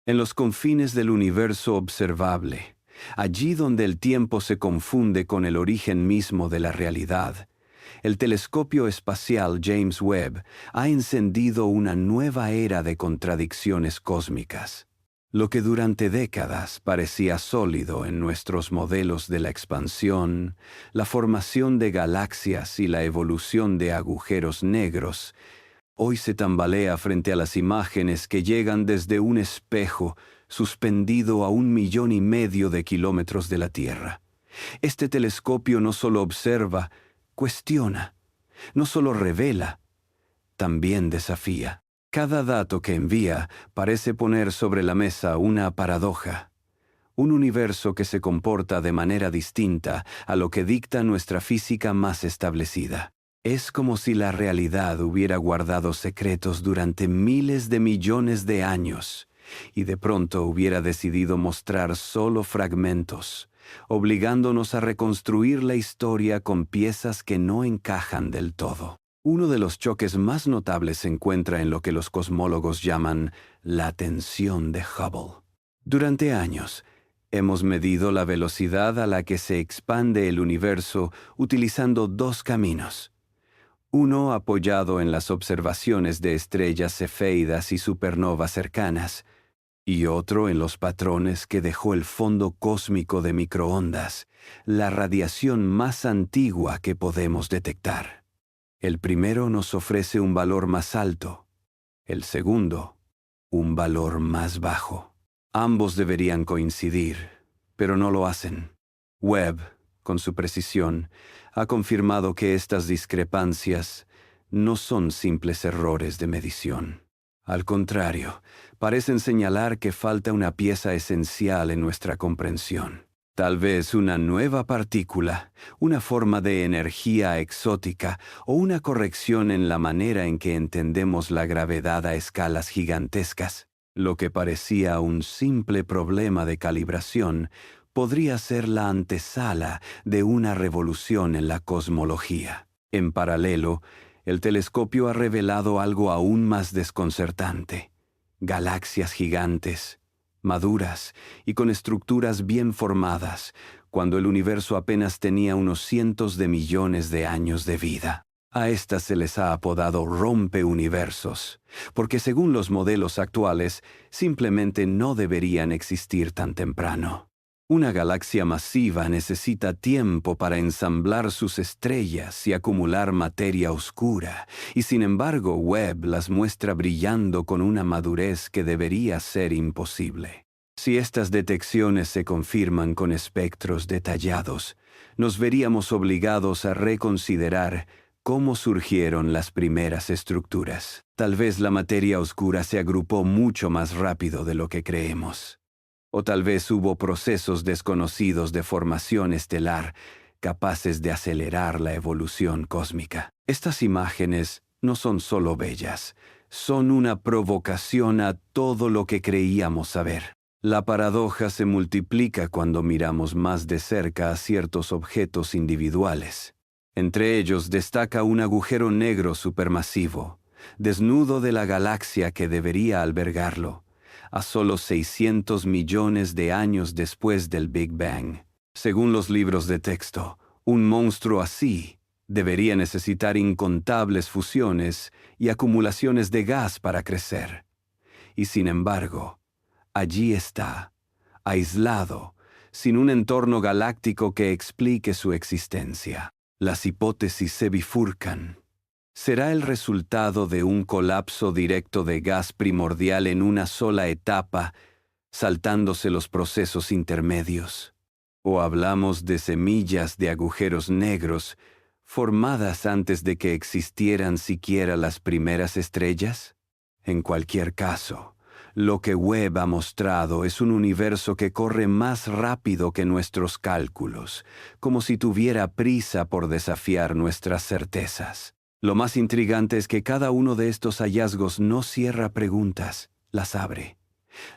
En los confines del universo observable, allí donde el tiempo se confunde con el origen mismo de la realidad, el telescopio espacial James Webb ha encendido una nueva era de contradicciones cósmicas. Lo que durante décadas parecía sólido en nuestros modelos de la expansión, la formación de galaxias y la evolución de agujeros negros, hoy se tambalea frente a las imágenes que llegan desde un espejo suspendido a 1,5 millones de kilómetros de la Tierra. Este telescopio no solo observa, cuestiona, no solo revela, también desafía. Cada dato que envía parece poner sobre la mesa una paradoja, un universo que se comporta de manera distinta a lo que dicta nuestra física más establecida. Es como si la realidad hubiera guardado secretos durante miles de millones de años y de pronto hubiera decidido mostrar solo fragmentos, obligándonos a reconstruir la historia con piezas que no encajan del todo. Uno de los choques más notables se encuentra en lo que los cosmólogos llaman la tensión de Hubble. Durante años, hemos medido la velocidad a la que se expande el universo utilizando dos caminos. Uno apoyado en las observaciones de estrellas cefeidas y supernovas cercanas, y otro en los patrones que dejó el fondo cósmico de microondas, la radiación más antigua que podemos detectar. El primero nos ofrece un valor más alto, el segundo, un valor más bajo. Ambos deberían coincidir, pero no lo hacen. Webb, con su precisión, ha confirmado que estas discrepancias no son simples errores de medición. Al contrario, parecen señalar que falta una pieza esencial en nuestra comprensión. Tal vez una nueva partícula, una forma de energía exótica o una corrección en la manera en que entendemos la gravedad a escalas gigantescas. Lo que parecía un simple problema de calibración podría ser la antesala de una revolución en la cosmología. En paralelo, el telescopio ha revelado algo aún más desconcertante: galaxias gigantes, maduras y con estructuras bien formadas, cuando el universo apenas tenía unos cientos de millones de años de vida. A estas se les ha apodado rompeuniversos, porque según los modelos actuales, simplemente no deberían existir tan temprano. Una galaxia masiva necesita tiempo para ensamblar sus estrellas y acumular materia oscura, y sin embargo Webb las muestra brillando con una madurez que debería ser imposible. Si estas detecciones se confirman con espectros detallados, nos veríamos obligados a reconsiderar cómo surgieron las primeras estructuras. Tal vez la materia oscura se agrupó mucho más rápido de lo que creemos. O tal vez hubo procesos desconocidos de formación estelar capaces de acelerar la evolución cósmica. Estas imágenes no son solo bellas, son una provocación a todo lo que creíamos saber. La paradoja se multiplica cuando miramos más de cerca a ciertos objetos individuales. Entre ellos destaca un agujero negro supermasivo, desnudo de la galaxia que debería albergarlo, a solo 600 millones de años después del Big Bang. Según los libros de texto, un monstruo así debería necesitar incontables fusiones y acumulaciones de gas para crecer. Y sin embargo, allí está, aislado, sin un entorno galáctico que explique su existencia. Las hipótesis se bifurcan. ¿Será el resultado de un colapso directo de gas primordial en una sola etapa, saltándose los procesos intermedios? ¿O hablamos de semillas de agujeros negros formadas antes de que existieran siquiera las primeras estrellas? En cualquier caso, lo que Webb ha mostrado es un universo que corre más rápido que nuestros cálculos, como si tuviera prisa por desafiar nuestras certezas. Lo más intrigante es que cada uno de estos hallazgos no cierra preguntas, las abre.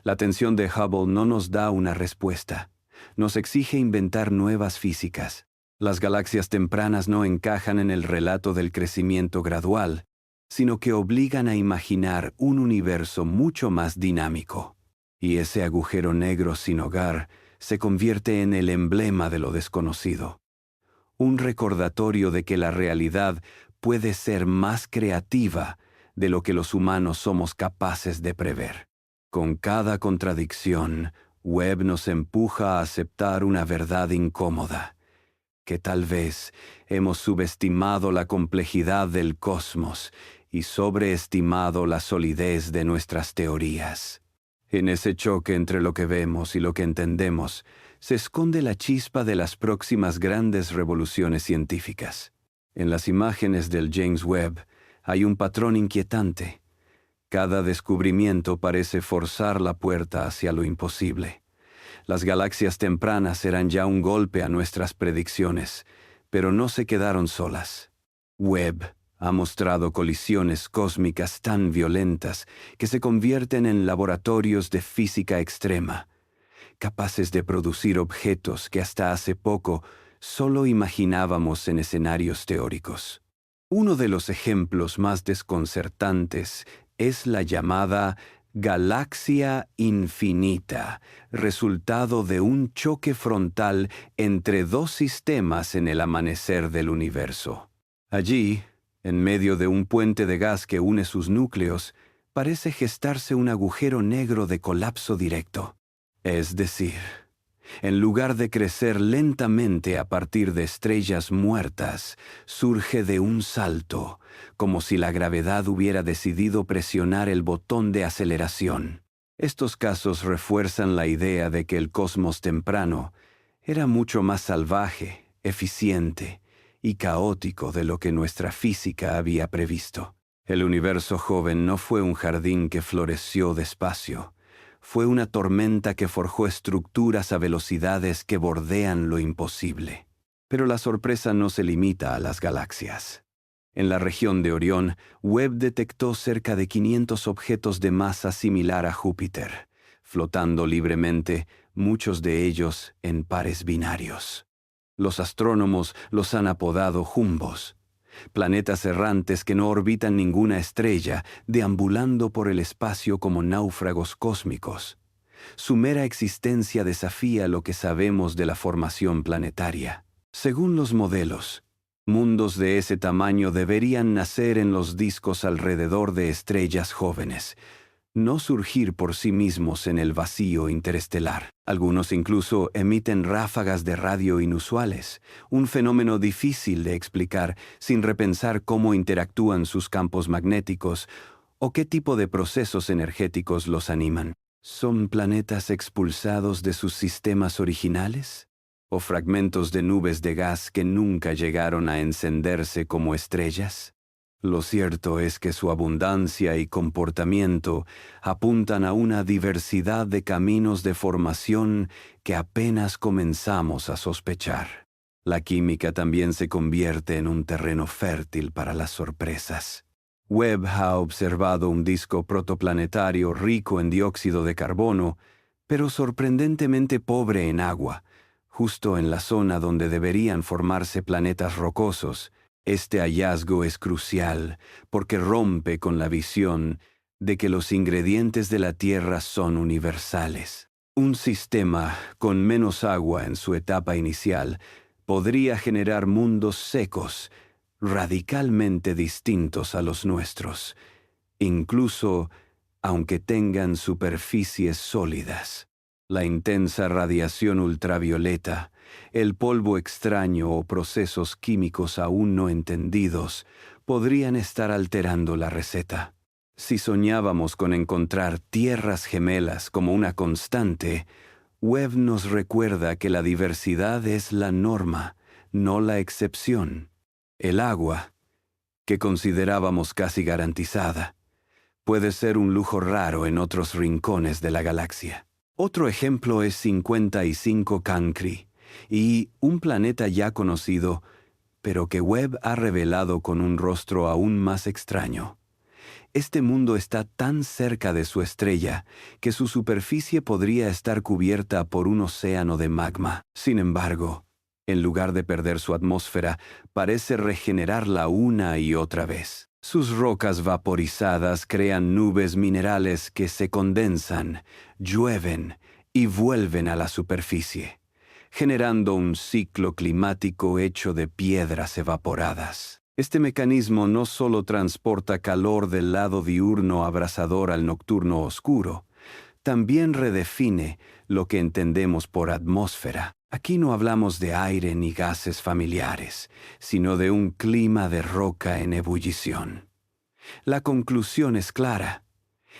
La tensión de Hubble no nos da una respuesta. Nos exige inventar nuevas físicas. Las galaxias tempranas no encajan en el relato del crecimiento gradual, sino que obligan a imaginar un universo mucho más dinámico. Y ese agujero negro sin hogar se convierte en el emblema de lo desconocido. Un recordatorio de que la realidad puede ser más creativa de lo que los humanos somos capaces de prever. Con cada contradicción, Webb nos empuja a aceptar una verdad incómoda, que tal vez hemos subestimado la complejidad del cosmos y sobreestimado la solidez de nuestras teorías. En ese choque entre lo que vemos y lo que entendemos, se esconde la chispa de las próximas grandes revoluciones científicas. En las imágenes del James Webb hay un patrón inquietante. Cada descubrimiento parece forzar la puerta hacia lo imposible. Las galaxias tempranas eran ya un golpe a nuestras predicciones, pero no se quedaron solas. Webb ha mostrado colisiones cósmicas tan violentas que se convierten en laboratorios de física extrema, capaces de producir objetos que hasta hace poco solo imaginábamos en escenarios teóricos. Uno de los ejemplos más desconcertantes es la llamada galaxia infinita, resultado de un choque frontal entre dos sistemas en el amanecer del universo. Allí, en medio de un puente de gas que une sus núcleos, parece gestarse un agujero negro de colapso directo. Es decir, en lugar de crecer lentamente a partir de estrellas muertas, surge de un salto, como si la gravedad hubiera decidido presionar el botón de aceleración. Estos casos refuerzan la idea de que el cosmos temprano era mucho más salvaje, eficiente y caótico de lo que nuestra física había previsto. El universo joven no fue un jardín que floreció despacio. Fue una tormenta que forjó estructuras a velocidades que bordean lo imposible. Pero la sorpresa no se limita a las galaxias. En la región de Orión, Webb detectó cerca de 500 objetos de masa similar a Júpiter, flotando libremente, muchos de ellos en pares binarios. Los astrónomos los han apodado jumbos, planetas errantes que no orbitan ninguna estrella, deambulando por el espacio como náufragos cósmicos. Su mera existencia desafía lo que sabemos de la formación planetaria. Según los modelos, mundos de ese tamaño deberían nacer en los discos alrededor de estrellas jóvenes, no surgir por sí mismos en el vacío interestelar. Algunos incluso emiten ráfagas de radio inusuales, un fenómeno difícil de explicar sin repensar cómo interactúan sus campos magnéticos o qué tipo de procesos energéticos los animan. ¿Son planetas expulsados de sus sistemas originales? ¿O fragmentos de nubes de gas que nunca llegaron a encenderse como estrellas? Lo cierto es que su abundancia y comportamiento apuntan a una diversidad de caminos de formación que apenas comenzamos a sospechar. La química también se convierte en un terreno fértil para las sorpresas. Webb ha observado un disco protoplanetario rico en dióxido de carbono, pero sorprendentemente pobre en agua, justo en la zona donde deberían formarse planetas rocosos. Este hallazgo es crucial porque rompe con la visión de que los ingredientes de la Tierra son universales. Un sistema con menos agua en su etapa inicial podría generar mundos secos, radicalmente distintos a los nuestros, incluso aunque tengan superficies sólidas. La intensa radiación ultravioleta, el polvo extraño o procesos químicos aún no entendidos podrían estar alterando la receta. Si soñábamos con encontrar tierras gemelas como una constante, Webb nos recuerda que la diversidad es la norma, no la excepción. El agua, que considerábamos casi garantizada, puede ser un lujo raro en otros rincones de la galaxia. Otro ejemplo es 55 Cancri, y un planeta ya conocido, pero que Webb ha revelado con un rostro aún más extraño. Este mundo está tan cerca de su estrella que su superficie podría estar cubierta por un océano de magma. Sin embargo, en lugar de perder su atmósfera, parece regenerarla una y otra vez. Sus rocas vaporizadas crean nubes minerales que se condensan, llueven y vuelven a la superficie, generando un ciclo climático hecho de piedras evaporadas. Este mecanismo no solo transporta calor del lado diurno abrasador al nocturno oscuro, también redefine lo que entendemos por atmósfera. Aquí no hablamos de aire ni gases familiares, sino de un clima de roca en ebullición. La conclusión es clara.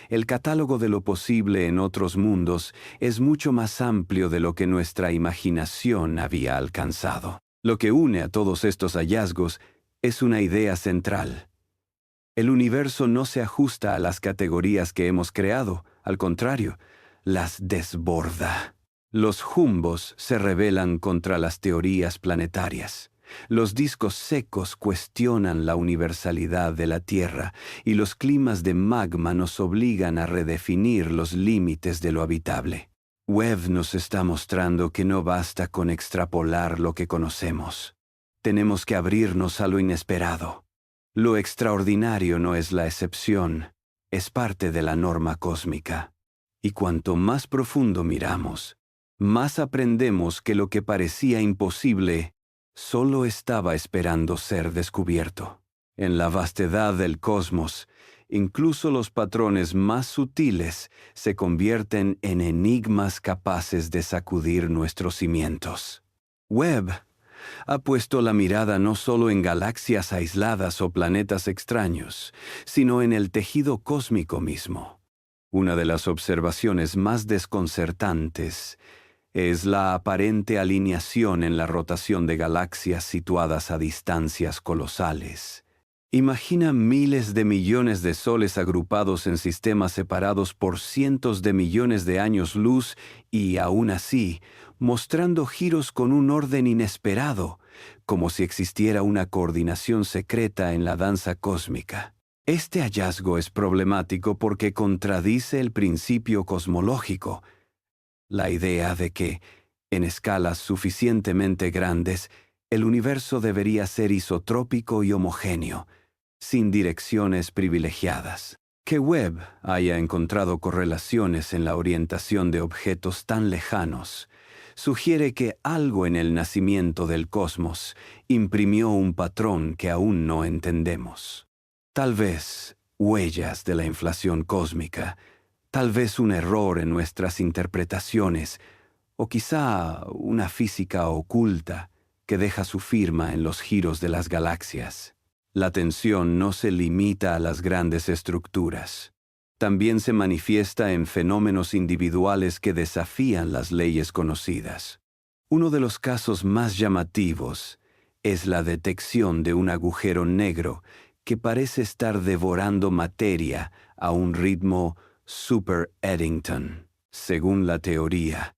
El catálogo de lo posible en otros mundos es mucho más amplio de lo que nuestra imaginación había alcanzado. Lo que une a todos estos hallazgos es una idea central. El universo no se ajusta a las categorías que hemos creado, al contrario, las desborda. Los jumbos se rebelan contra las teorías planetarias. Los discos secos cuestionan la universalidad de la Tierra y los climas de magma nos obligan a redefinir los límites de lo habitable. Webb nos está mostrando que no basta con extrapolar lo que conocemos. Tenemos que abrirnos a lo inesperado. Lo extraordinario no es la excepción, es parte de la norma cósmica. Y cuanto más profundo miramos, más aprendemos que lo que parecía imposible solo estaba esperando ser descubierto. En la vastedad del cosmos, incluso los patrones más sutiles se convierten en enigmas capaces de sacudir nuestros cimientos. Webb ha puesto la mirada no solo en galaxias aisladas o planetas extraños, sino en el tejido cósmico mismo. Una de las observaciones más desconcertantes es la aparente alineación en la rotación de galaxias situadas a distancias colosales. Imagina miles de millones de soles agrupados en sistemas separados por cientos de millones de años luz y, aún así, mostrando giros con un orden inesperado, como si existiera una coordinación secreta en la danza cósmica. Este hallazgo es problemático porque contradice el principio cosmológico, la idea de que, en escalas suficientemente grandes, el universo debería ser isotrópico y homogéneo, sin direcciones privilegiadas. Que Webb haya encontrado correlaciones en la orientación de objetos tan lejanos sugiere que algo en el nacimiento del cosmos imprimió un patrón que aún no entendemos. Tal vez huellas de la inflación cósmica, tal vez un error en nuestras interpretaciones, o quizá una física oculta que deja su firma en los giros de las galaxias. La tensión no se limita a las grandes estructuras. También se manifiesta en fenómenos individuales que desafían las leyes conocidas. Uno de los casos más llamativos es la detección de un agujero negro que parece estar devorando materia a un ritmo Super Eddington. Según la teoría,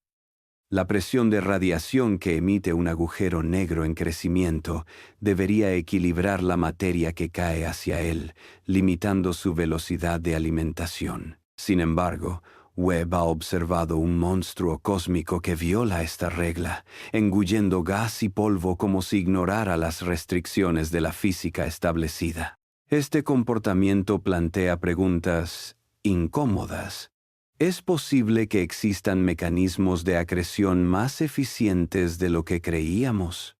la presión de radiación que emite un agujero negro en crecimiento debería equilibrar la materia que cae hacia él, limitando su velocidad de alimentación. Sin embargo, Webb ha observado un monstruo cósmico que viola esta regla, engullendo gas y polvo como si ignorara las restricciones de la física establecida. Este comportamiento plantea preguntas incómodas. ¿Es posible que existan mecanismos de acreción más eficientes de lo que creíamos?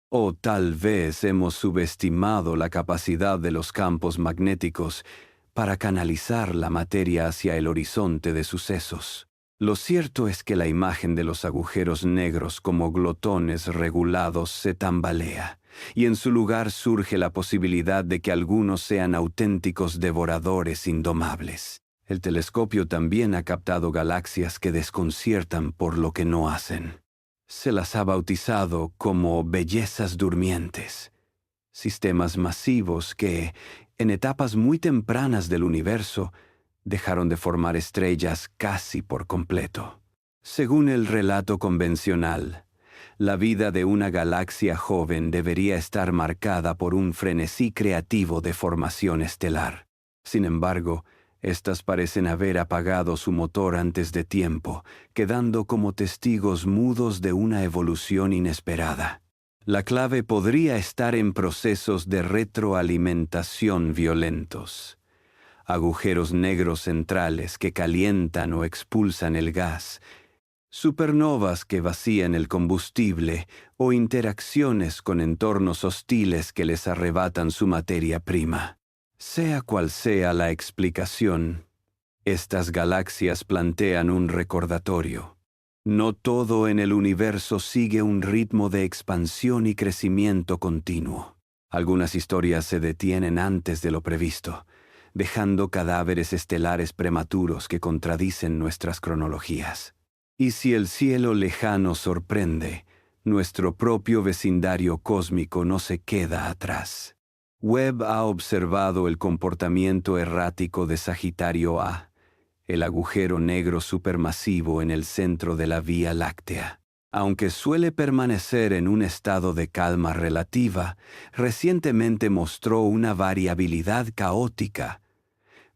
O tal vez hemos subestimado la capacidad de los campos magnéticos para canalizar la materia hacia el horizonte de sucesos. Lo cierto es que la imagen de los agujeros negros como glotones regulados se tambalea, y en su lugar surge la posibilidad de que algunos sean auténticos devoradores indomables. El telescopio también ha captado galaxias que desconciertan por lo que no hacen. Se las ha bautizado como bellezas durmientes, sistemas masivos que, en etapas muy tempranas del universo, dejaron de formar estrellas casi por completo. Según el relato convencional, la vida de una galaxia joven debería estar marcada por un frenesí creativo de formación estelar. Sin embargo, estas parecen haber apagado su motor antes de tiempo, quedando como testigos mudos de una evolución inesperada. La clave podría estar en procesos de retroalimentación violentos. Agujeros negros centrales que calientan o expulsan el gas, supernovas que vacían el combustible o interacciones con entornos hostiles que les arrebatan su materia prima. Sea cual sea la explicación, estas galaxias plantean un recordatorio. No todo en el universo sigue un ritmo de expansión y crecimiento continuo. Algunas historias se detienen antes de lo previsto, dejando cadáveres estelares prematuros que contradicen nuestras cronologías. Y si el cielo lejano sorprende, nuestro propio vecindario cósmico no se queda atrás. Webb ha observado el comportamiento errático de Sagitario A, el agujero negro supermasivo en el centro de la Vía Láctea. Aunque suele permanecer en un estado de calma relativa, recientemente mostró una variabilidad caótica,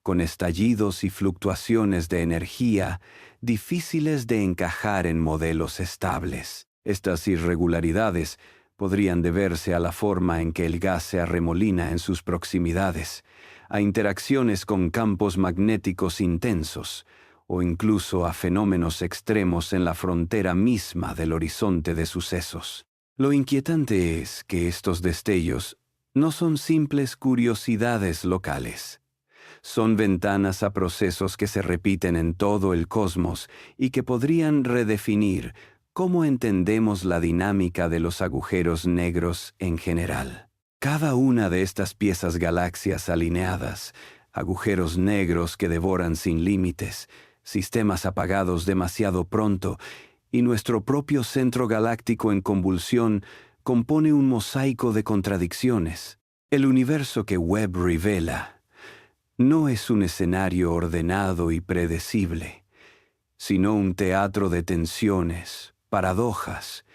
con estallidos y fluctuaciones de energía difíciles de encajar en modelos estables. Estas irregularidades podrían deberse a la forma en que el gas se arremolina en sus proximidades, a interacciones con campos magnéticos intensos, o incluso a fenómenos extremos en la frontera misma del horizonte de sucesos. Lo inquietante es que estos destellos no son simples curiosidades locales. Son ventanas a procesos que se repiten en todo el cosmos y que podrían redefinir cómo entendemos la dinámica de los agujeros negros en general. Cada una de estas piezas galaxias alineadas, agujeros negros que devoran sin límites, sistemas apagados demasiado pronto y nuestro propio centro galáctico en convulsión, compone un mosaico de contradicciones. El universo que Webb revela no es un escenario ordenado y predecible, sino un teatro de tensiones, paradojas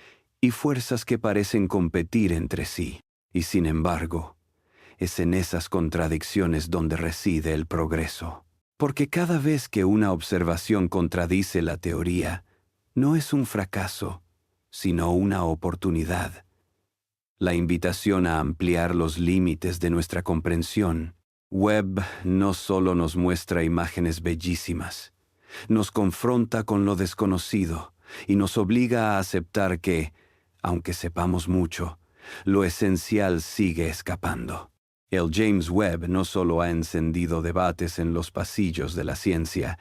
y fuerzas que parecen competir entre sí. Y sin embargo, es en esas contradicciones donde reside el progreso. Porque cada vez que una observación contradice la teoría, no es un fracaso, sino una oportunidad. La invitación a ampliar los límites de nuestra comprensión. Webb no solo nos muestra imágenes bellísimas, nos confronta con lo desconocido y nos obliga a aceptar que, aunque sepamos mucho, lo esencial sigue escapando. El James Webb no solo ha encendido debates en los pasillos de la ciencia,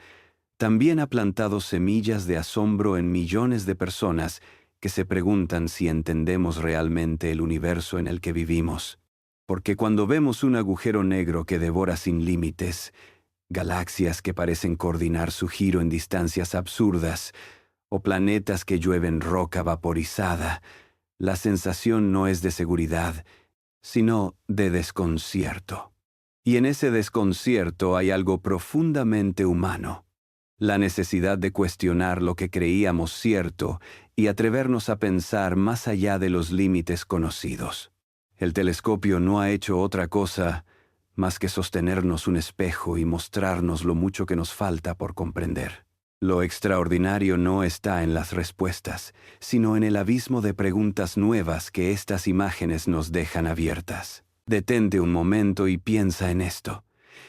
también ha plantado semillas de asombro en millones de personas que se preguntan si entendemos realmente el universo en el que vivimos. Porque cuando vemos un agujero negro que devora sin límites, galaxias que parecen coordinar su giro en distancias absurdas, o planetas que llueven roca vaporizada, la sensación no es de seguridad, sino de desconcierto. Y en ese desconcierto hay algo profundamente humano, la necesidad de cuestionar lo que creíamos cierto y atrevernos a pensar más allá de los límites conocidos. El telescopio no ha hecho otra cosa más que sostenernos un espejo y mostrarnos lo mucho que nos falta por comprender. Lo extraordinario no está en las respuestas, sino en el abismo de preguntas nuevas que estas imágenes nos dejan abiertas. Detente un momento y piensa en esto.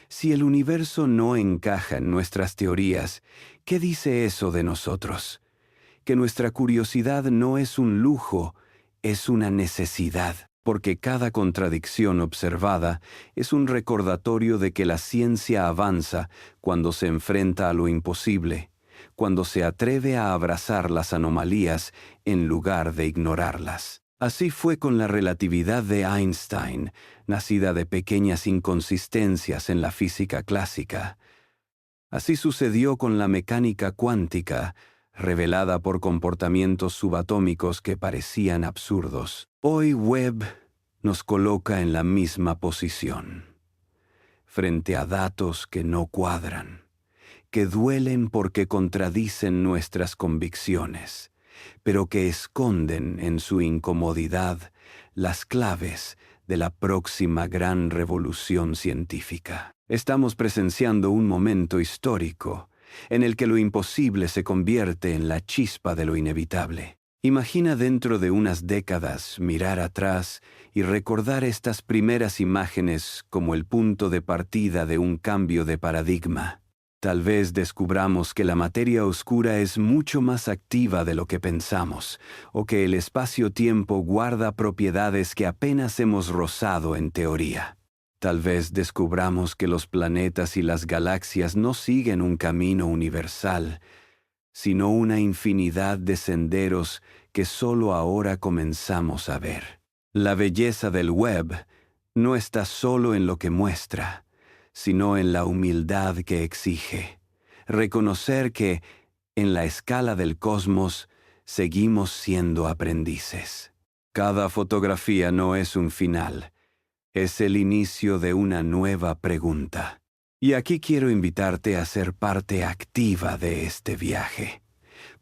Si el universo no encaja en nuestras teorías, ¿qué dice eso de nosotros? Que nuestra curiosidad no es un lujo, es una necesidad. Porque cada contradicción observada es un recordatorio de que la ciencia avanza cuando se enfrenta a lo imposible, cuando se atreve a abrazar las anomalías en lugar de ignorarlas. Así fue con la relatividad de Einstein, nacida de pequeñas inconsistencias en la física clásica. Así sucedió con la mecánica cuántica, revelada por comportamientos subatómicos que parecían absurdos. Hoy Webb nos coloca en la misma posición, frente a datos que no cuadran, que duelen porque contradicen nuestras convicciones, pero que esconden en su incomodidad las claves de la próxima gran revolución científica. Estamos presenciando un momento histórico en el que lo imposible se convierte en la chispa de lo inevitable. Imagina dentro de unas décadas mirar atrás y recordar estas primeras imágenes como el punto de partida de un cambio de paradigma. Tal vez descubramos que la materia oscura es mucho más activa de lo que pensamos, o que el espacio-tiempo guarda propiedades que apenas hemos rozado en teoría. Tal vez descubramos que los planetas y las galaxias no siguen un camino universal, sino una infinidad de senderos que solo ahora comenzamos a ver. La belleza del web no está solo en lo que muestra, sino en la humildad que exige. Reconocer que, en la escala del cosmos, seguimos siendo aprendices. Cada fotografía no es un final, es el inicio de una nueva pregunta. Y aquí quiero invitarte a ser parte activa de este viaje.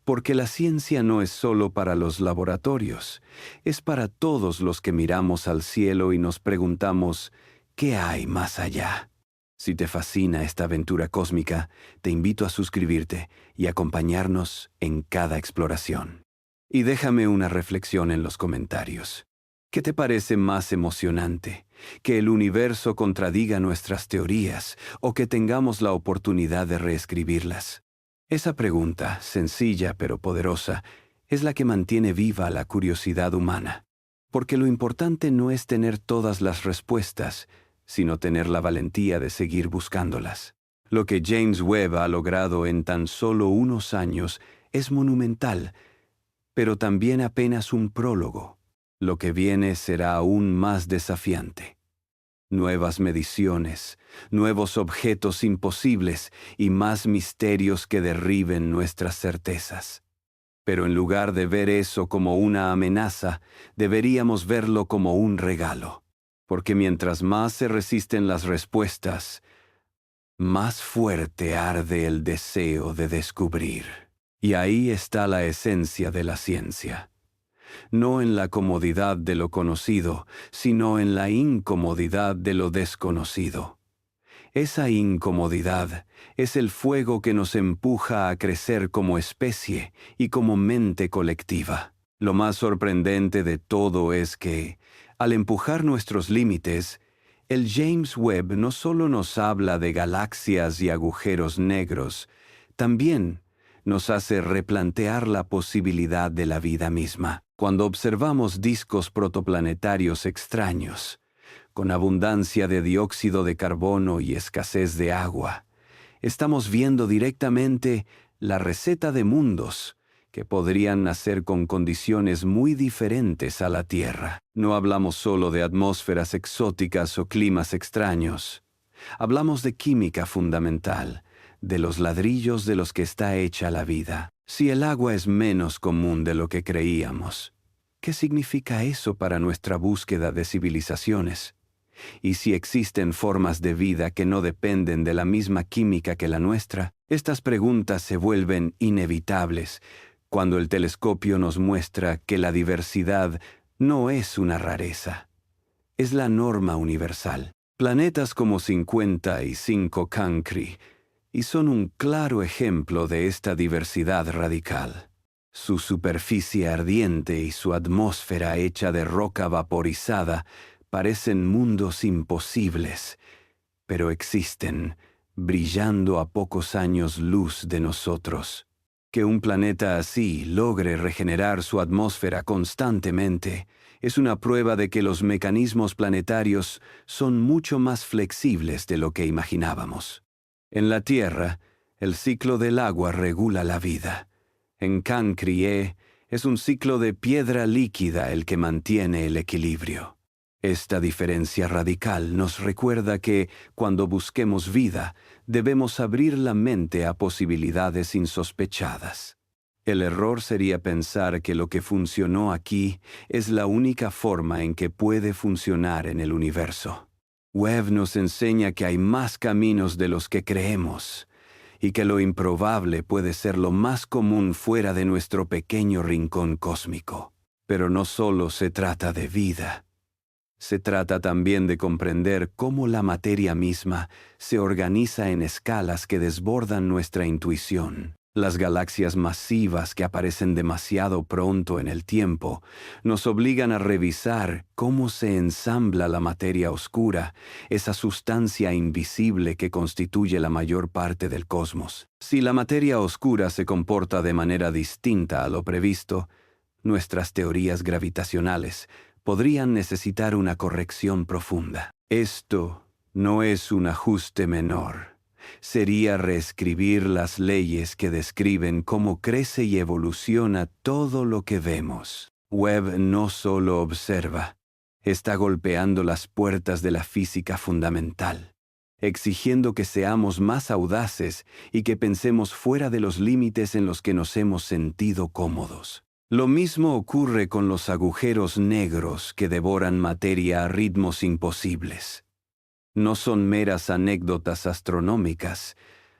Porque la ciencia no es solo para los laboratorios, es para todos los que miramos al cielo y nos preguntamos, ¿qué hay más allá? Si te fascina esta aventura cósmica, te invito a suscribirte y acompañarnos en cada exploración. Y déjame una reflexión en los comentarios. ¿Qué te parece más emocionante? ¿Que el universo contradiga nuestras teorías o que tengamos la oportunidad de reescribirlas? Esa pregunta, sencilla pero poderosa, es la que mantiene viva la curiosidad humana. Porque lo importante no es tener todas las respuestas, sino tener la valentía de seguir buscándolas. Lo que James Webb ha logrado en tan solo unos años es monumental, pero también apenas un prólogo. Lo que viene será aún más desafiante. Nuevas mediciones, nuevos objetos imposibles y más misterios que derriben nuestras certezas. Pero en lugar de ver eso como una amenaza, deberíamos verlo como un regalo. Porque mientras más se resisten las respuestas, más fuerte arde el deseo de descubrir. Y ahí está la esencia de la ciencia. No en la comodidad de lo conocido, sino en la incomodidad de lo desconocido. Esa incomodidad es el fuego que nos empuja a crecer como especie y como mente colectiva. Lo más sorprendente de todo es que, al empujar nuestros límites, el James Webb no solo nos habla de galaxias y agujeros negros, también nos hace replantear la posibilidad de la vida misma. Cuando observamos discos protoplanetarios extraños, con abundancia de dióxido de carbono y escasez de agua, estamos viendo directamente la receta de mundos que podrían nacer con condiciones muy diferentes a la Tierra. No hablamos solo de atmósferas exóticas o climas extraños. Hablamos de química fundamental, de los ladrillos de los que está hecha la vida. Si el agua es menos común de lo que creíamos, ¿qué significa eso para nuestra búsqueda de civilizaciones? Y si existen formas de vida que no dependen de la misma química que la nuestra, estas preguntas se vuelven inevitables cuando el telescopio nos muestra que la diversidad no es una rareza, es la norma universal. Planetas como 55 Cancri y son un claro ejemplo de esta diversidad radical. Su superficie ardiente y su atmósfera hecha de roca vaporizada parecen mundos imposibles, pero existen, brillando a pocos años luz de nosotros. Que un planeta así logre regenerar su atmósfera constantemente es una prueba de que los mecanismos planetarios son mucho más flexibles de lo que imaginábamos. En la Tierra, el ciclo del agua regula la vida. En Cancri es un ciclo de piedra líquida el que mantiene el equilibrio. Esta diferencia radical nos recuerda que, cuando busquemos vida, debemos abrir la mente a posibilidades insospechadas. El error sería pensar que lo que funcionó aquí es la única forma en que puede funcionar en el universo. Webb nos enseña que hay más caminos de los que creemos, y que lo improbable puede ser lo más común fuera de nuestro pequeño rincón cósmico. Pero no solo se trata de vida. Se trata también de comprender cómo la materia misma se organiza en escalas que desbordan nuestra intuición. Las galaxias masivas que aparecen demasiado pronto en el tiempo nos obligan a revisar cómo se ensambla la materia oscura, esa sustancia invisible que constituye la mayor parte del cosmos. Si la materia oscura se comporta de manera distinta a lo previsto, nuestras teorías gravitacionales podrían necesitar una corrección profunda. Esto no es un ajuste menor. Sería reescribir las leyes que describen cómo crece y evoluciona todo lo que vemos. Webb no solo observa, está golpeando las puertas de la física fundamental, exigiendo que seamos más audaces y que pensemos fuera de los límites en los que nos hemos sentido cómodos. Lo mismo ocurre con los agujeros negros que devoran materia a ritmos imposibles. No son meras anécdotas astronómicas,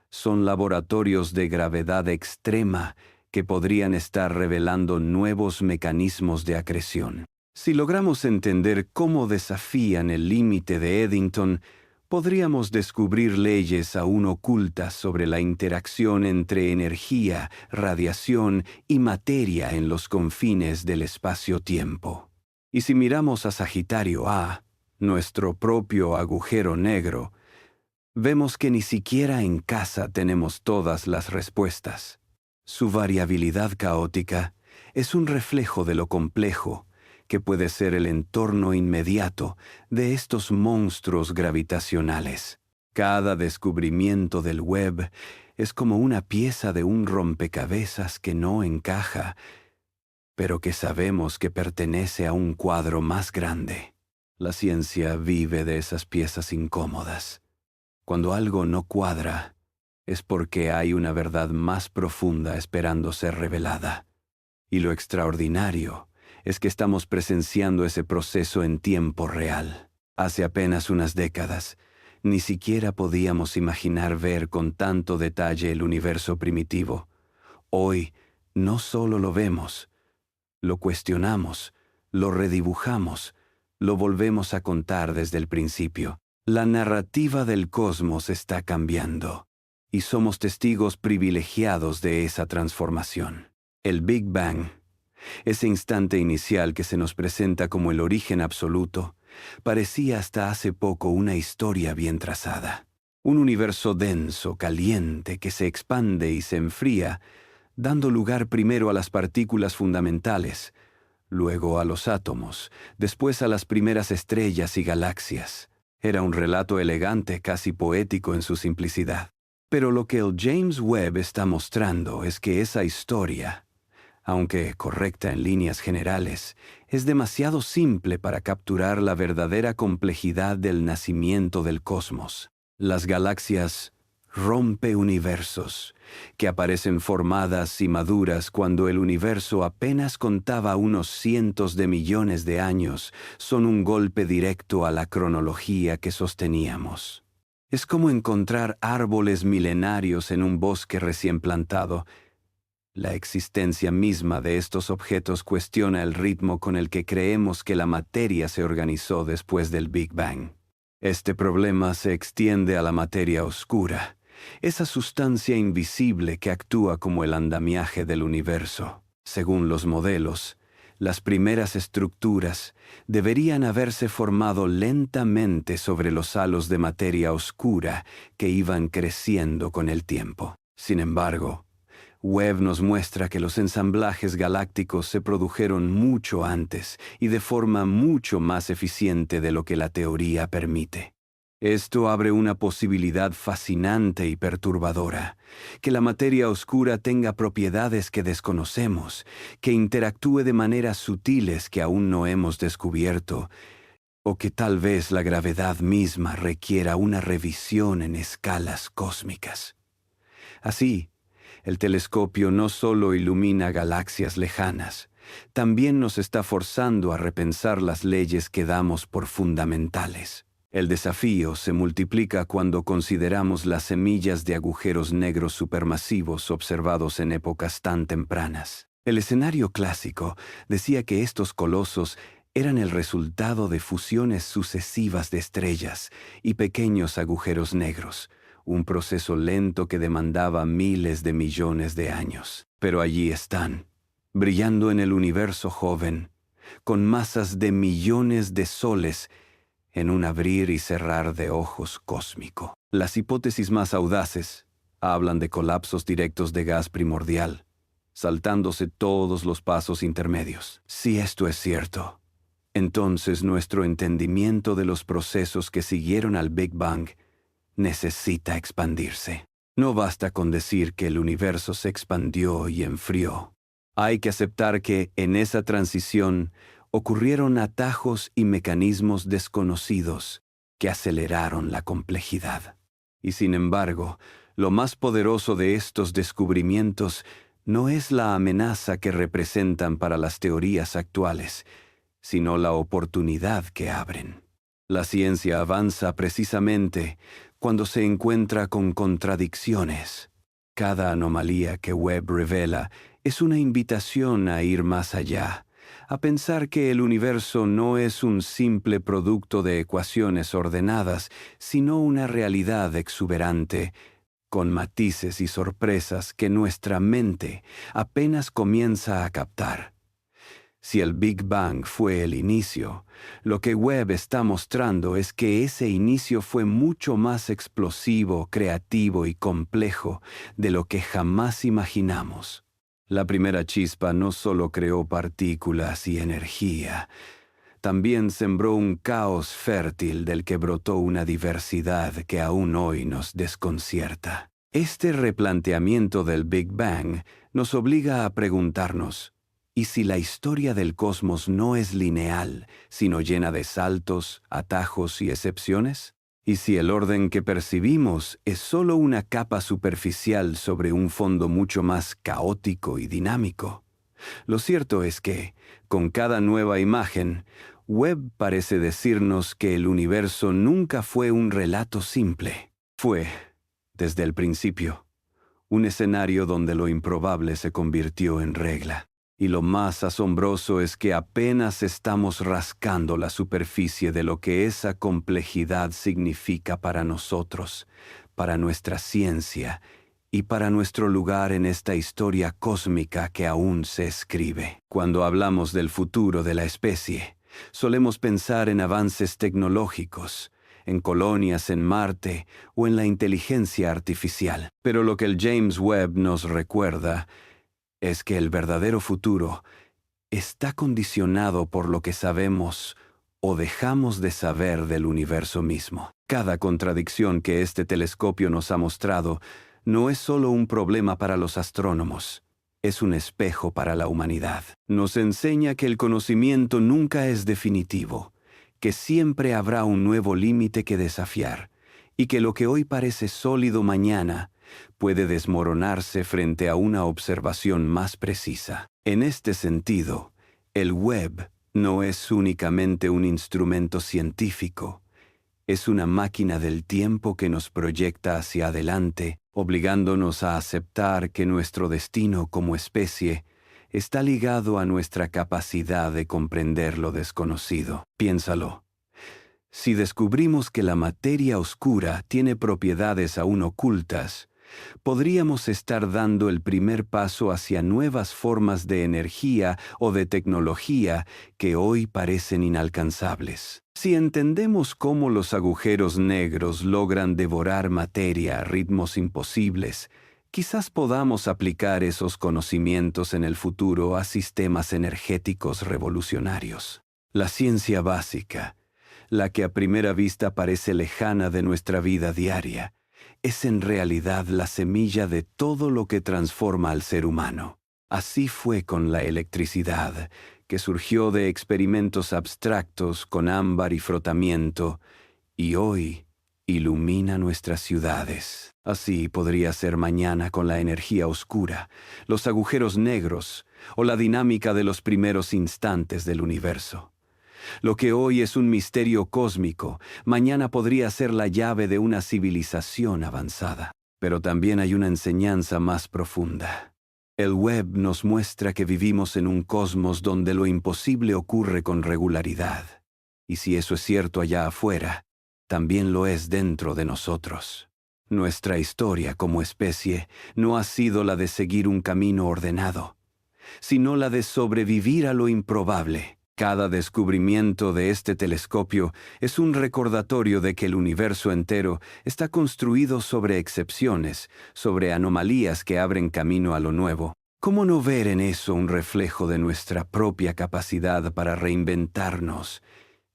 son laboratorios de gravedad extrema que podrían estar revelando nuevos mecanismos de acreción. Si logramos entender cómo desafían el límite de Eddington, podríamos descubrir leyes aún ocultas sobre la interacción entre energía, radiación y materia en los confines del espacio-tiempo. Y si miramos a Sagitario A, nuestro propio agujero negro, vemos que ni siquiera en casa tenemos todas las respuestas. Su variabilidad caótica es un reflejo de lo complejo que puede ser el entorno inmediato de estos monstruos gravitacionales. Cada descubrimiento del Webb es como una pieza de un rompecabezas que no encaja, pero que sabemos que pertenece a un cuadro más grande. La ciencia vive de esas piezas incómodas. Cuando algo no cuadra, es porque hay una verdad más profunda esperando ser revelada. Y lo extraordinario es que estamos presenciando ese proceso en tiempo real. Hace apenas unas décadas, ni siquiera podíamos imaginar ver con tanto detalle el universo primitivo. Hoy, no solo lo vemos, lo cuestionamos, lo redibujamos, lo volvemos a contar desde el principio. La narrativa del cosmos está cambiando, y somos testigos privilegiados de esa transformación. El Big Bang, ese instante inicial que se nos presenta como el origen absoluto, parecía hasta hace poco una historia bien trazada. Un universo denso, caliente, que se expande y se enfría, dando lugar primero a las partículas fundamentales, luego a los átomos, después a las primeras estrellas y galaxias. Era un relato elegante, casi poético en su simplicidad. Pero lo que el James Webb está mostrando es que esa historia, aunque correcta en líneas generales, es demasiado simple para capturar la verdadera complejidad del nacimiento del cosmos. Las galaxias rompeuniversos, que aparecen formadas y maduras cuando el universo apenas contaba unos cientos de millones de años, son un golpe directo a la cronología que sosteníamos. Es como encontrar árboles milenarios en un bosque recién plantado. La existencia misma de estos objetos cuestiona el ritmo con el que creemos que la materia se organizó después del Big Bang. Este problema se extiende a la materia oscura, esa sustancia invisible que actúa como el andamiaje del universo. Según los modelos, las primeras estructuras deberían haberse formado lentamente sobre los halos de materia oscura que iban creciendo con el tiempo. Sin embargo, Webb nos muestra que los ensamblajes galácticos se produjeron mucho antes y de forma mucho más eficiente de lo que la teoría permite. Esto abre una posibilidad fascinante y perturbadora, que la materia oscura tenga propiedades que desconocemos, que interactúe de maneras sutiles que aún no hemos descubierto, o que tal vez la gravedad misma requiera una revisión en escalas cósmicas. Así, el telescopio no solo ilumina galaxias lejanas, también nos está forzando a repensar las leyes que damos por fundamentales. El desafío se multiplica cuando consideramos las semillas de agujeros negros supermasivos observados en épocas tan tempranas. El escenario clásico decía que estos colosos eran el resultado de fusiones sucesivas de estrellas y pequeños agujeros negros, un proceso lento que demandaba miles de millones de años. Pero allí están, brillando en el universo joven, con masas de millones de soles en un abrir y cerrar de ojos cósmico. Las hipótesis más audaces hablan de colapsos directos de gas primordial, saltándose todos los pasos intermedios. Si esto es cierto, entonces nuestro entendimiento de los procesos que siguieron al Big Bang necesita expandirse. No basta con decir que el universo se expandió y enfrió. Hay que aceptar que en esa transición ocurrieron atajos y mecanismos desconocidos que aceleraron la complejidad. Y sin embargo, lo más poderoso de estos descubrimientos no es la amenaza que representan para las teorías actuales, sino la oportunidad que abren. La ciencia avanza precisamente cuando se encuentra con contradicciones. Cada anomalía que Webb revela es una invitación a ir más allá, a pensar que el universo no es un simple producto de ecuaciones ordenadas, sino una realidad exuberante, con matices y sorpresas que nuestra mente apenas comienza a captar. Si el Big Bang fue el inicio, lo que Webb está mostrando es que ese inicio fue mucho más explosivo, creativo y complejo de lo que jamás imaginamos. La primera chispa no solo creó partículas y energía, también sembró un caos fértil del que brotó una diversidad que aún hoy nos desconcierta. Este replanteamiento del Big Bang nos obliga a preguntarnos: ¿y si la historia del cosmos no es lineal, sino llena de saltos, atajos y excepciones? ¿Y si el orden que percibimos es solo una capa superficial sobre un fondo mucho más caótico y dinámico? Lo cierto es que, con cada nueva imagen, Webb parece decirnos que el universo nunca fue un relato simple. Fue, desde el principio, un escenario donde lo improbable se convirtió en regla. Y lo más asombroso es que apenas estamos rascando la superficie de lo que esa complejidad significa para nosotros, para nuestra ciencia y para nuestro lugar en esta historia cósmica que aún se escribe. Cuando hablamos del futuro de la especie, solemos pensar en avances tecnológicos, en colonias en Marte o en la inteligencia artificial. Pero lo que el James Webb nos recuerda es que el verdadero futuro está condicionado por lo que sabemos o dejamos de saber del universo mismo. Cada contradicción que este telescopio nos ha mostrado no es solo un problema para los astrónomos, es un espejo para la humanidad. Nos enseña que el conocimiento nunca es definitivo, que siempre habrá un nuevo límite que desafiar, y que lo que hoy parece sólido mañana puede desmoronarse frente a una observación más precisa. En este sentido, el Webb no es únicamente un instrumento científico, es una máquina del tiempo que nos proyecta hacia adelante, obligándonos a aceptar que nuestro destino como especie está ligado a nuestra capacidad de comprender lo desconocido. Piénsalo. Si descubrimos que la materia oscura tiene propiedades aún ocultas, podríamos estar dando el primer paso hacia nuevas formas de energía o de tecnología que hoy parecen inalcanzables. Si entendemos cómo los agujeros negros logran devorar materia a ritmos imposibles, quizás podamos aplicar esos conocimientos en el futuro a sistemas energéticos revolucionarios. La ciencia básica, la que a primera vista parece lejana de nuestra vida diaria, es en realidad la semilla de todo lo que transforma al ser humano. Así fue con la electricidad, que surgió de experimentos abstractos con ámbar y frotamiento, y hoy ilumina nuestras ciudades. Así podría ser mañana con la energía oscura, los agujeros negros o la dinámica de los primeros instantes del universo. Lo que hoy es un misterio cósmico, mañana podría ser la llave de una civilización avanzada. Pero también hay una enseñanza más profunda. El Webb nos muestra que vivimos en un cosmos donde lo imposible ocurre con regularidad. Y si eso es cierto allá afuera, también lo es dentro de nosotros. Nuestra historia como especie no ha sido la de seguir un camino ordenado, sino la de sobrevivir a lo improbable. Cada descubrimiento de este telescopio es un recordatorio de que el universo entero está construido sobre excepciones, sobre anomalías que abren camino a lo nuevo. ¿Cómo no ver en eso un reflejo de nuestra propia capacidad para reinventarnos,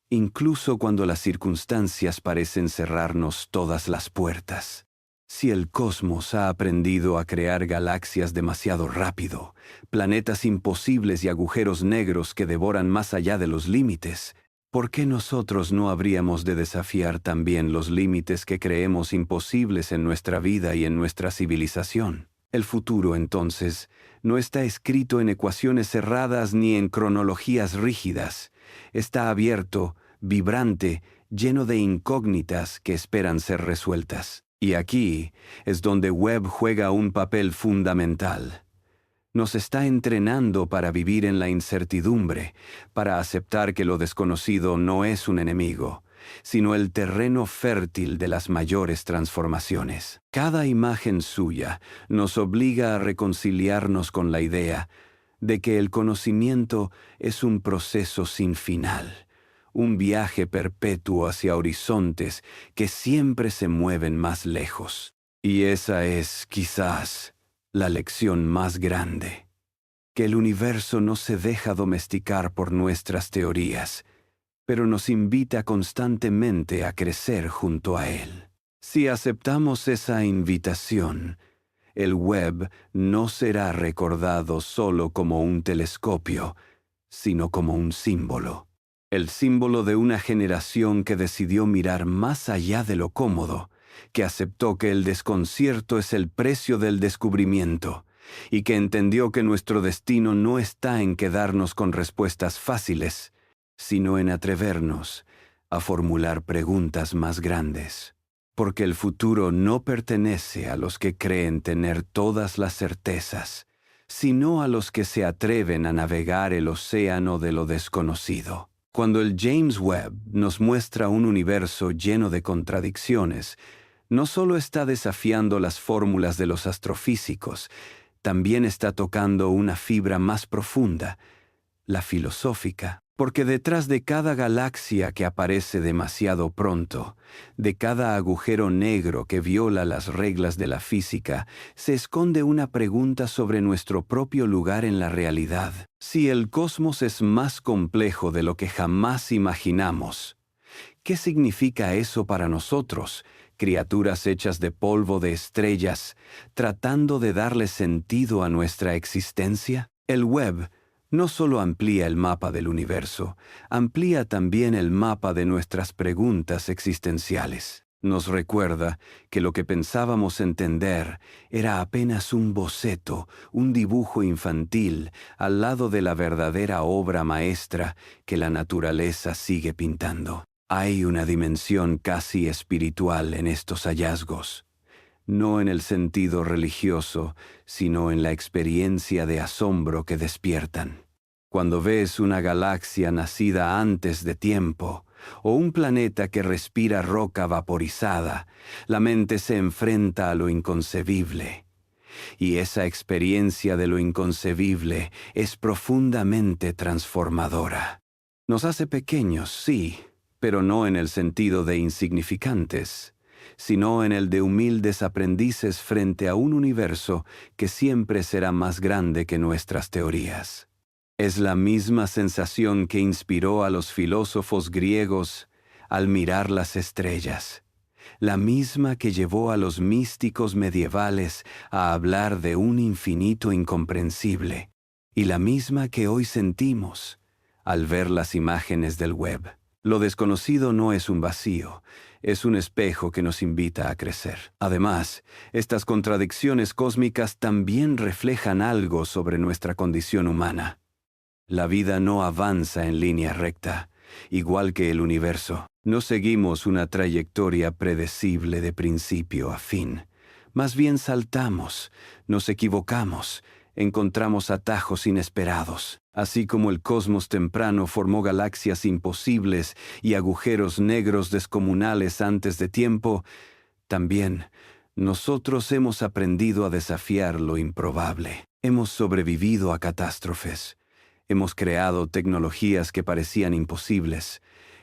incluso cuando las circunstancias parecen cerrarnos todas las puertas? Si el cosmos ha aprendido a crear galaxias demasiado rápido, planetas imposibles y agujeros negros que devoran más allá de los límites, ¿por qué nosotros no habríamos de desafiar también los límites que creemos imposibles en nuestra vida y en nuestra civilización? El futuro, entonces, no está escrito en ecuaciones cerradas ni en cronologías rígidas. Está abierto, vibrante, lleno de incógnitas que esperan ser resueltas. Y aquí es donde Webb juega un papel fundamental. Nos está entrenando para vivir en la incertidumbre, para aceptar que lo desconocido no es un enemigo, sino el terreno fértil de las mayores transformaciones. Cada imagen suya nos obliga a reconciliarnos con la idea de que el conocimiento es un proceso sin final, un viaje perpetuo hacia horizontes que siempre se mueven más lejos. Y esa es, quizás, la lección más grande, que el universo no se deja domesticar por nuestras teorías, pero nos invita constantemente a crecer junto a él. Si aceptamos esa invitación, el Webb no será recordado solo como un telescopio, sino como un símbolo. El símbolo de una generación que decidió mirar más allá de lo cómodo, que aceptó que el desconcierto es el precio del descubrimiento, y que entendió que nuestro destino no está en quedarnos con respuestas fáciles, sino en atrevernos a formular preguntas más grandes. Porque el futuro no pertenece a los que creen tener todas las certezas, sino a los que se atreven a navegar el océano de lo desconocido. Cuando el James Webb nos muestra un universo lleno de contradicciones, no solo está desafiando las fórmulas de los astrofísicos, también está tocando una fibra más profunda, la filosófica. Porque detrás de cada galaxia que aparece demasiado pronto, de cada agujero negro que viola las reglas de la física, se esconde una pregunta sobre nuestro propio lugar en la realidad. Si el cosmos es más complejo de lo que jamás imaginamos, ¿qué significa eso para nosotros, criaturas hechas de polvo de estrellas, tratando de darle sentido a nuestra existencia? El Webb no solo amplía el mapa del universo, amplía también el mapa de nuestras preguntas existenciales. Nos recuerda que lo que pensábamos entender era apenas un boceto, un dibujo infantil, al lado de la verdadera obra maestra que la naturaleza sigue pintando. Hay una dimensión casi espiritual en estos hallazgos. No en el sentido religioso, sino en la experiencia de asombro que despiertan. Cuando ves una galaxia nacida antes de tiempo, o un planeta que respira roca vaporizada, la mente se enfrenta a lo inconcebible. Y esa experiencia de lo inconcebible es profundamente transformadora. Nos hace pequeños, sí, pero no en el sentido de insignificantes, sino en el de humildes aprendices frente a un universo que siempre será más grande que nuestras teorías. Es la misma sensación que inspiró a los filósofos griegos al mirar las estrellas, la misma que llevó a los místicos medievales a hablar de un infinito incomprensible, y la misma que hoy sentimos al ver las imágenes del Webb. Lo desconocido no es un vacío, es un espejo que nos invita a crecer. Además, estas contradicciones cósmicas también reflejan algo sobre nuestra condición humana. La vida no avanza en línea recta, igual que el universo. No seguimos una trayectoria predecible de principio a fin. Más bien saltamos, nos equivocamos, encontramos atajos inesperados. Así como el cosmos temprano formó galaxias imposibles y agujeros negros descomunales antes de tiempo, también Nosotros hemos aprendido a desafiar lo improbable. Hemos sobrevivido a catástrofes. Hemos creado tecnologías que parecían imposibles.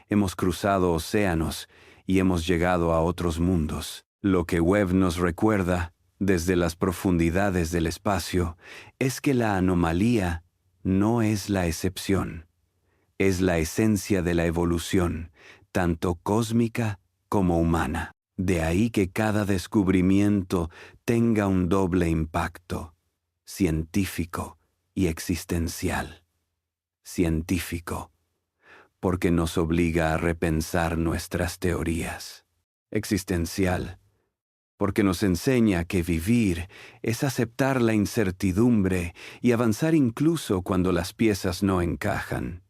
Hemos cruzado océanos y hemos llegado a otros mundos. Lo que Webb nos recuerda, desde las profundidades del espacio, es que la anomalía no es la excepción. Es la esencia de la evolución, tanto cósmica como humana. De ahí que cada descubrimiento tenga un doble impacto, científico y existencial. Científico, porque nos obliga a repensar nuestras teorías. Existencial, porque nos enseña que vivir es aceptar la incertidumbre y avanzar incluso cuando las piezas no encajan.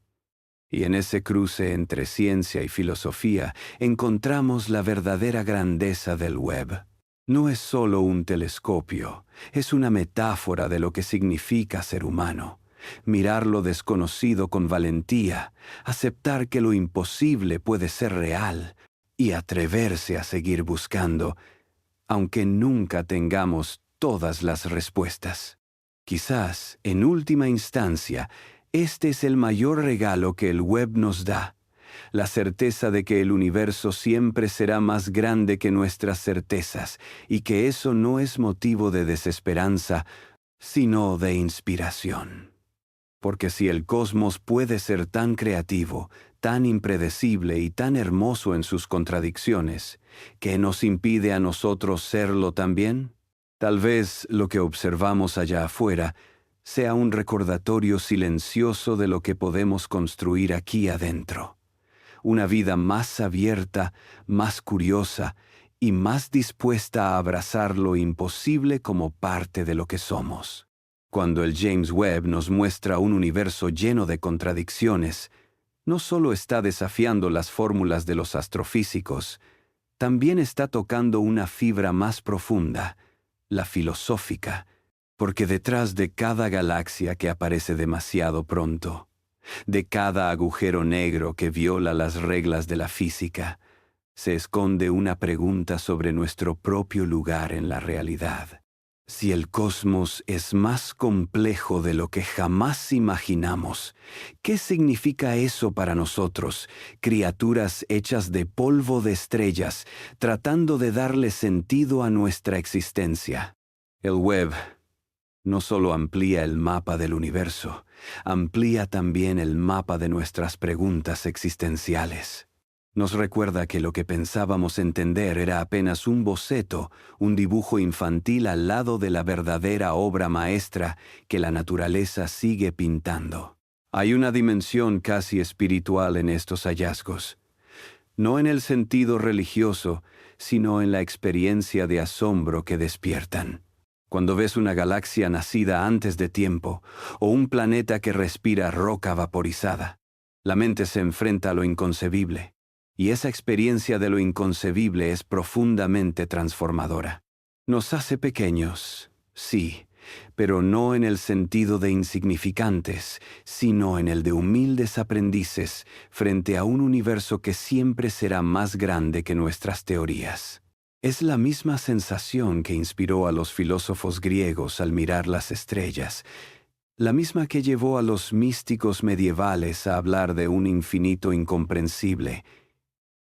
Y en ese cruce entre ciencia y filosofía encontramos la verdadera grandeza del Webb. No es solo un telescopio, es una metáfora de lo que significa ser humano. Mirar lo desconocido con valentía, aceptar que lo imposible puede ser real y atreverse a seguir buscando, aunque nunca tengamos todas las respuestas. Quizás, en última instancia, este es el mayor regalo que el Webb nos da, la certeza de que el universo siempre será más grande que nuestras certezas y que eso no es motivo de desesperanza, sino de inspiración. Porque si el cosmos puede ser tan creativo, tan impredecible y tan hermoso en sus contradicciones, ¿qué nos impide a nosotros serlo también? Tal vez lo que observamos allá afuera sea un recordatorio silencioso de lo que podemos construir aquí adentro. Una vida más abierta, más curiosa y más dispuesta a abrazar lo imposible como parte de lo que somos. Cuando el James Webb nos muestra un universo lleno de contradicciones, no solo está desafiando las fórmulas de los astrofísicos, también está tocando una fibra más profunda, la filosófica, porque detrás de cada galaxia que aparece demasiado pronto, de cada agujero negro que viola las reglas de la física, se esconde una pregunta sobre nuestro propio lugar en la realidad. Si el cosmos es más complejo de lo que jamás imaginamos, ¿qué significa eso para nosotros, criaturas hechas de polvo de estrellas, tratando de darle sentido a nuestra existencia? El Webb no solo amplía el mapa del universo, amplía también el mapa de nuestras preguntas existenciales. Nos recuerda que lo que pensábamos entender era apenas un boceto, un dibujo infantil al lado de la verdadera obra maestra que la naturaleza sigue pintando. Hay una dimensión casi espiritual en estos hallazgos, no en el sentido religioso, sino en la experiencia de asombro que despiertan. Cuando ves una galaxia nacida antes de tiempo o un planeta que respira roca vaporizada, la mente se enfrenta a lo inconcebible, y esa experiencia de lo inconcebible es profundamente transformadora. Nos hace pequeños, sí, pero no en el sentido de insignificantes, sino en el de humildes aprendices frente a un universo que siempre será más grande que nuestras teorías. Es la misma sensación que inspiró a los filósofos griegos al mirar las estrellas, la misma que llevó a los místicos medievales a hablar de un infinito incomprensible,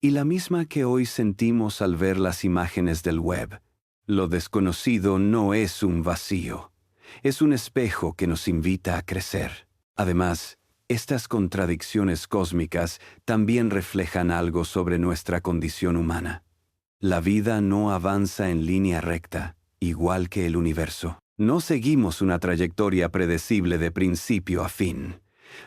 y la misma que hoy sentimos al ver las imágenes del Webb. Lo desconocido no es un vacío, es un espejo que nos invita a crecer. Además, estas contradicciones cósmicas también reflejan algo sobre nuestra condición humana. La vida no avanza en línea recta, igual que el universo. No seguimos una trayectoria predecible de principio a fin.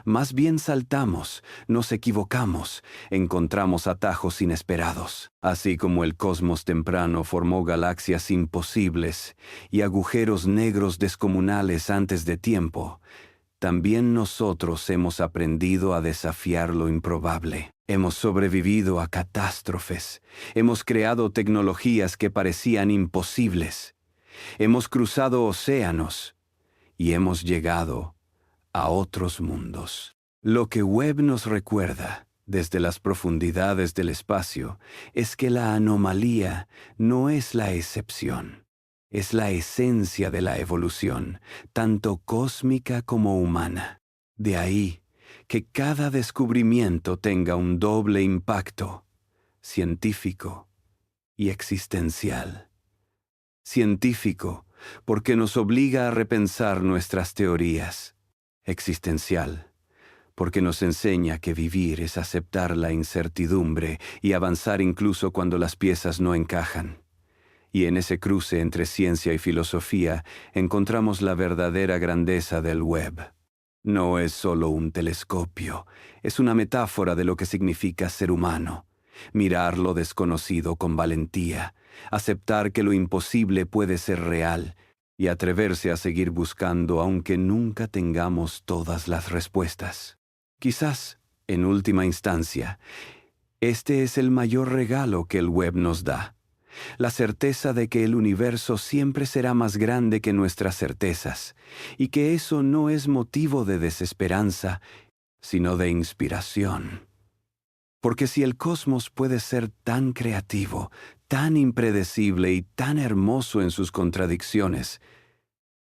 Más bien saltamos, nos equivocamos, encontramos atajos inesperados. Así como el cosmos temprano formó galaxias imposibles y agujeros negros descomunales antes de tiempo, también nosotros hemos aprendido a desafiar lo improbable. Hemos sobrevivido a catástrofes. Hemos creado tecnologías que parecían imposibles. Hemos cruzado océanos y hemos llegado a otros mundos. Lo que Webb nos recuerda, desde las profundidades del espacio, es que la anomalía no es la excepción, es la esencia de la evolución, tanto cósmica como humana. De ahí que cada descubrimiento tenga un doble impacto, científico y existencial. Científico, porque nos obliga a repensar nuestras teorías. Existencial, porque nos enseña que vivir es aceptar la incertidumbre y avanzar incluso cuando las piezas no encajan. Y en ese cruce entre ciencia y filosofía encontramos la verdadera grandeza del Webb. No es solo un telescopio, es una metáfora de lo que significa ser humano. Mirar lo desconocido con valentía, aceptar que lo imposible puede ser real y atreverse a seguir buscando aunque nunca tengamos todas las respuestas. Quizás, en última instancia, este es el mayor regalo que el Webb nos da. La certeza de que el universo siempre será más grande que nuestras certezas, y que eso no es motivo de desesperanza, sino de inspiración. Porque si el cosmos puede ser tan creativo, tan impredecible y tan hermoso en sus contradicciones,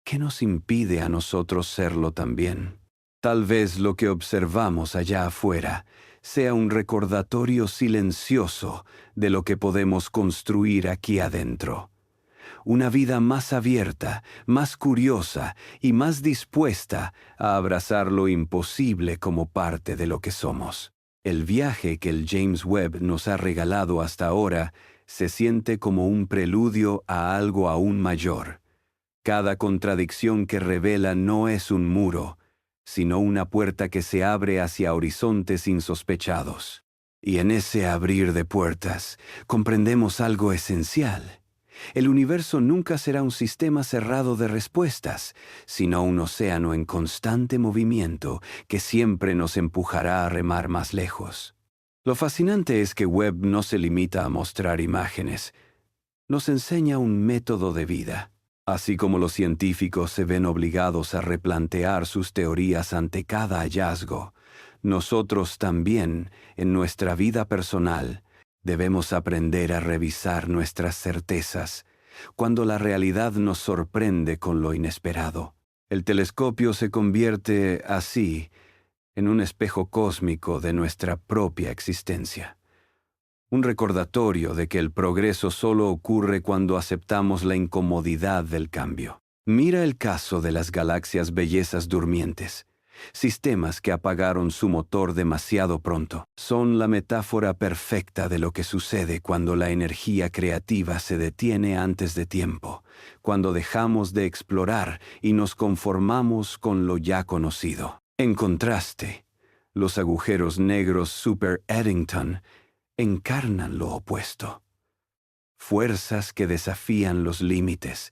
¿qué nos impide a nosotros serlo también? Tal vez lo que observamos allá afuera sea un recordatorio silencioso de lo que podemos construir aquí adentro. Una vida más abierta, más curiosa y más dispuesta a abrazar lo imposible como parte de lo que somos. El viaje que el James Webb nos ha regalado hasta ahora se siente como un preludio a algo aún mayor. Cada contradicción que revela no es un muro, sino una puerta que se abre hacia horizontes insospechados. Y en ese abrir de puertas comprendemos algo esencial. El universo nunca será un sistema cerrado de respuestas, sino un océano en constante movimiento que siempre nos empujará a remar más lejos. Lo fascinante es que Webb no se limita a mostrar imágenes, nos enseña un método de vida. Así como los científicos se ven obligados a replantear sus teorías ante cada hallazgo, nosotros también, en nuestra vida personal, debemos aprender a revisar nuestras certezas cuando la realidad nos sorprende con lo inesperado. El telescopio se convierte, así, en un espejo cósmico de nuestra propia existencia. Un recordatorio de que el progreso solo ocurre cuando aceptamos la incomodidad del cambio. Mira el caso de las galaxias bellezas durmientes. Sistemas que apagaron su motor demasiado pronto. Son la metáfora perfecta de lo que sucede cuando la energía creativa se detiene antes de tiempo, cuando dejamos de explorar y nos conformamos con lo ya conocido. En contraste, los agujeros negros Super Eddington encarnan lo opuesto. Fuerzas que desafían los límites,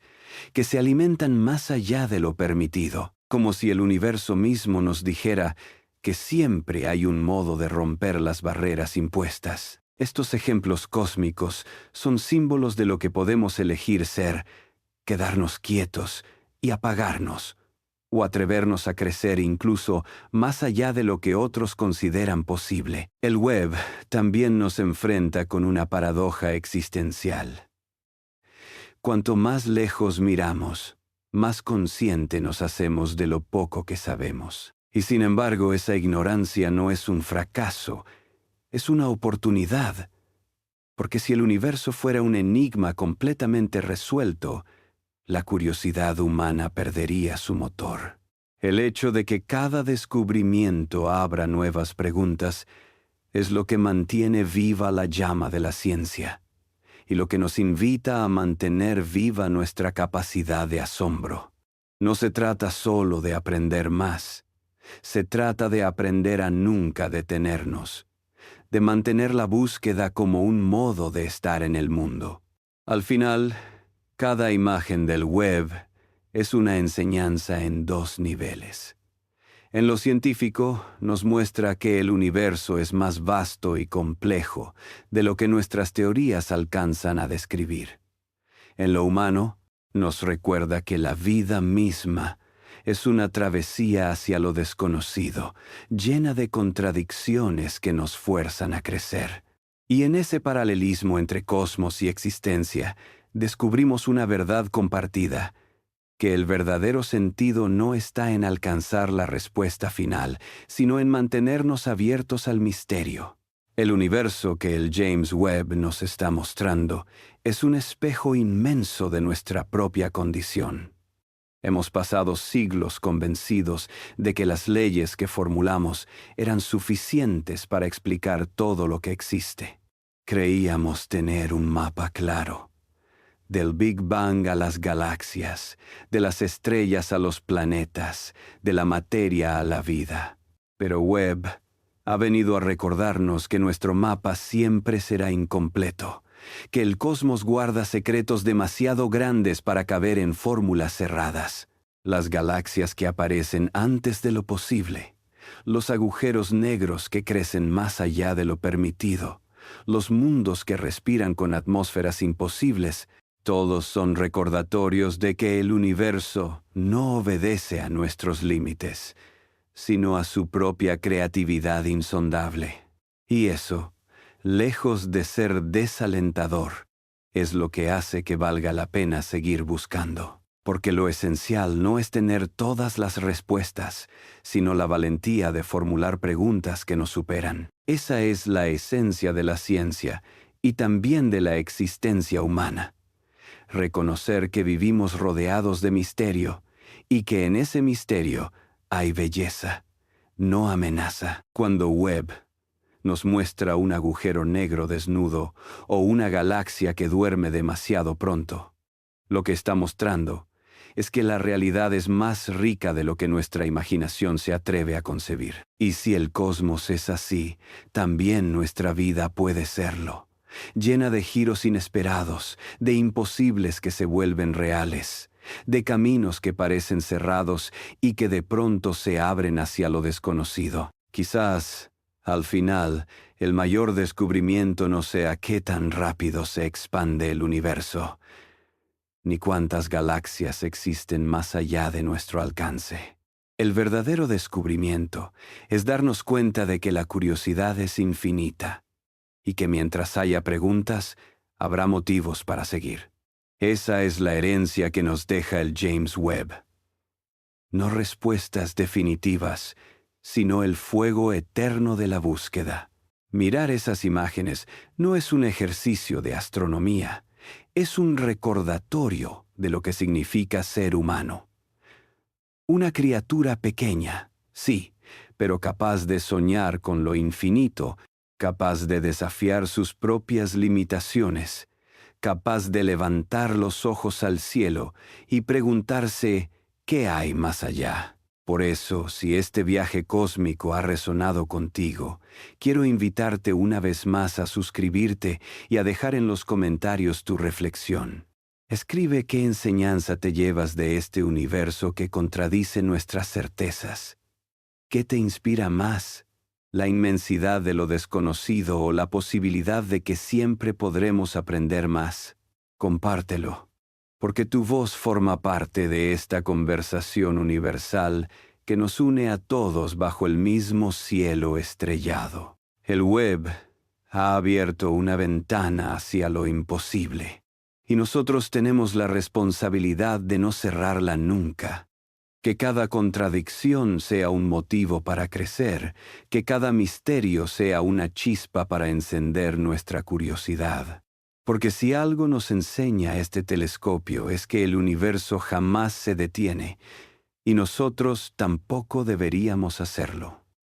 que se alimentan más allá de lo permitido, como si el universo mismo nos dijera que siempre hay un modo de romper las barreras impuestas. Estos ejemplos cósmicos son símbolos de lo que podemos elegir ser, quedarnos quietos y apagarnos, o atrevernos a crecer incluso más allá de lo que otros consideran posible. El Webb también nos enfrenta con una paradoja existencial. Cuanto más lejos miramos, más consciente nos hacemos de lo poco que sabemos. Y sin embargo, esa ignorancia no es un fracaso, es una oportunidad. Porque si el universo fuera un enigma completamente resuelto, la curiosidad humana perdería su motor. El hecho de que cada descubrimiento abra nuevas preguntas es lo que mantiene viva la llama de la ciencia y lo que nos invita a mantener viva nuestra capacidad de asombro. No se trata solo de aprender más, se trata de aprender a nunca detenernos, de mantener la búsqueda como un modo de estar en el mundo. Al final, cada imagen del Webb es una enseñanza en dos niveles. En lo científico, nos muestra que el universo es más vasto y complejo de lo que nuestras teorías alcanzan a describir. En lo humano, nos recuerda que la vida misma Es una travesía hacia lo desconocido, llena de contradicciones que nos fuerzan a crecer. Y en ese paralelismo entre cosmos y existencia, descubrimos una verdad compartida, que el verdadero sentido no está en alcanzar la respuesta final, sino en mantenernos abiertos al misterio. El universo que el James Webb nos está mostrando es un espejo inmenso de nuestra propia condición. Hemos pasado siglos convencidos de que las leyes que formulamos eran suficientes para explicar todo lo que existe. Creíamos tener un mapa claro. Del Big Bang a las galaxias, de las estrellas a los planetas, de la materia a la vida. Pero Webb ha venido a recordarnos que nuestro mapa siempre será incompleto, que el cosmos guarda secretos demasiado grandes para caber en fórmulas cerradas. Las galaxias que aparecen antes de lo posible, los agujeros negros que crecen más allá de lo permitido, los mundos que respiran con atmósferas imposibles, todos son recordatorios de que el universo no obedece a nuestros límites, sino a su propia creatividad insondable. Y eso, lejos de ser desalentador, es lo que hace que valga la pena seguir buscando. Porque lo esencial no es tener todas las respuestas, sino la valentía de formular preguntas que nos superan. Esa es la esencia de la ciencia y también de la existencia humana. Reconocer que vivimos rodeados de misterio y que en ese misterio hay belleza, no amenaza. Cuando Webb nos muestra un agujero negro desnudo o una galaxia que duerme demasiado pronto, lo que está mostrando es que la realidad es más rica de lo que nuestra imaginación se atreve a concebir. Y si el cosmos es así, también nuestra vida puede serlo, llena de giros inesperados, de imposibles que se vuelven reales, de caminos que parecen cerrados y que de pronto se abren hacia lo desconocido. Quizás, al final, el mayor descubrimiento no sea qué tan rápido se expande el universo, ni cuántas galaxias existen más allá de nuestro alcance. El verdadero descubrimiento es darnos cuenta de que la curiosidad es infinita y que mientras haya preguntas, habrá motivos para seguir. Esa es la herencia que nos deja el James Webb. No respuestas definitivas, sino el fuego eterno de la búsqueda. Mirar esas imágenes no es un ejercicio de astronomía, es un recordatorio de lo que significa ser humano. Una criatura pequeña, sí, pero capaz de soñar con lo infinito, capaz de desafiar sus propias limitaciones, capaz de levantar los ojos al cielo y preguntarse ¿qué hay más allá? Por eso, si este viaje cósmico ha resonado contigo, quiero invitarte una vez más a suscribirte y a dejar en los comentarios tu reflexión. Escribe qué enseñanza te llevas de este universo que contradice nuestras certezas. ¿Qué te inspira más? ¿La inmensidad de lo desconocido o la posibilidad de que siempre podremos aprender más? Compártelo, porque tu voz forma parte de esta conversación universal que nos une a todos bajo el mismo cielo estrellado. El Webb ha abierto una ventana hacia lo imposible, y nosotros tenemos la responsabilidad de no cerrarla nunca. Que cada contradicción sea un motivo para crecer, que cada misterio sea una chispa para encender nuestra curiosidad. Porque si algo nos enseña este telescopio es que el universo jamás se detiene, y nosotros tampoco deberíamos hacerlo.